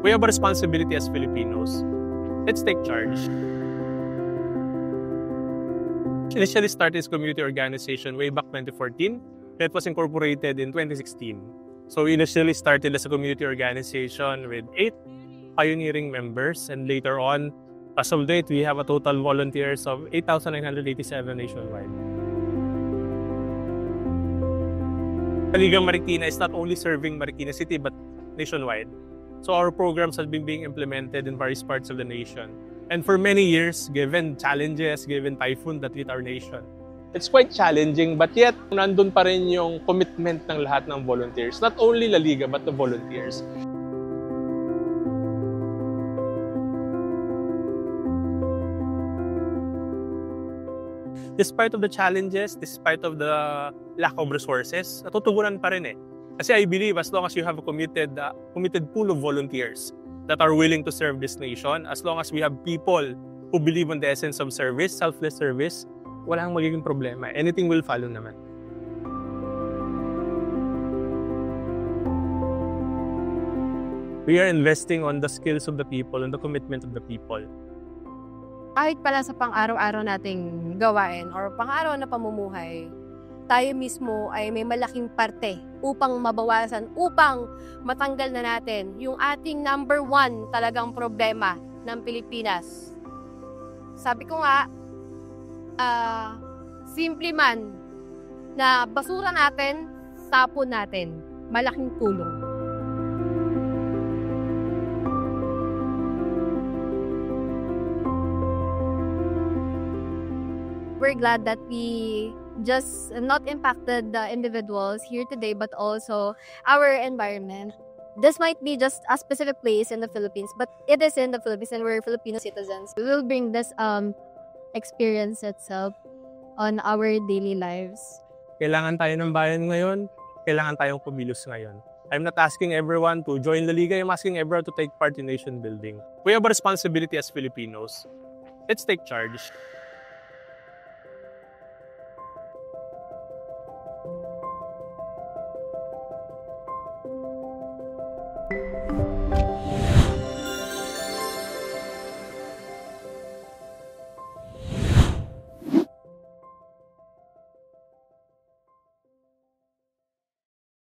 We have a responsibility as Filipinos. Let's take charge. Initially started as community organization way back 2014. It was incorporated in 2016. So we initially started as a community organization with 8 pioneering members, and later on, as of date, we have a total volunteers of 8,987 nationwide. Ligang Marikina is not only serving Marikina City but nationwide. So our programs have been being implemented in various parts of the nation. And for many years, given challenges, given typhoon that hit our nation, it's quite challenging, but yet nandun pa rin yung commitment ng lahat ng volunteers. Not only La Liga, but the volunteers. Despite of the challenges, despite of the lack of resources, natutugunan pa rin eh. Kasi I believe as long as you have a committed pool of volunteers that are willing to serve this nation, as long as we have people who believe in the essence of service, selfless service, walang magiging problema. Anything will follow naman. We are investing on the skills of the people and the commitment of the people. Kahit pala sa pang-araw-araw nating gawain or pang-araw na pamumuhay, tayo mismo ay may malaking parte upang mabawasan, upang matanggal na natin yung ating number 1 talagang problema ng Pilipinas. Sabi ko nga, simple man na basura natin, tapon natin. Malaking tulong. We're glad that we just not impacted the individuals here today, but also our environment. This might be just a specific place in the Philippines, but it is in the Philippines and we're Filipino citizens. We will bring this experience itself on our daily lives. Kailangan tayo ng bayan ngayon, kailangan tayong kumilos ngayon. I'm not asking everyone to join La Liga, I'm asking everyone to take part in nation building. We have a responsibility as Filipinos. Let's take charge.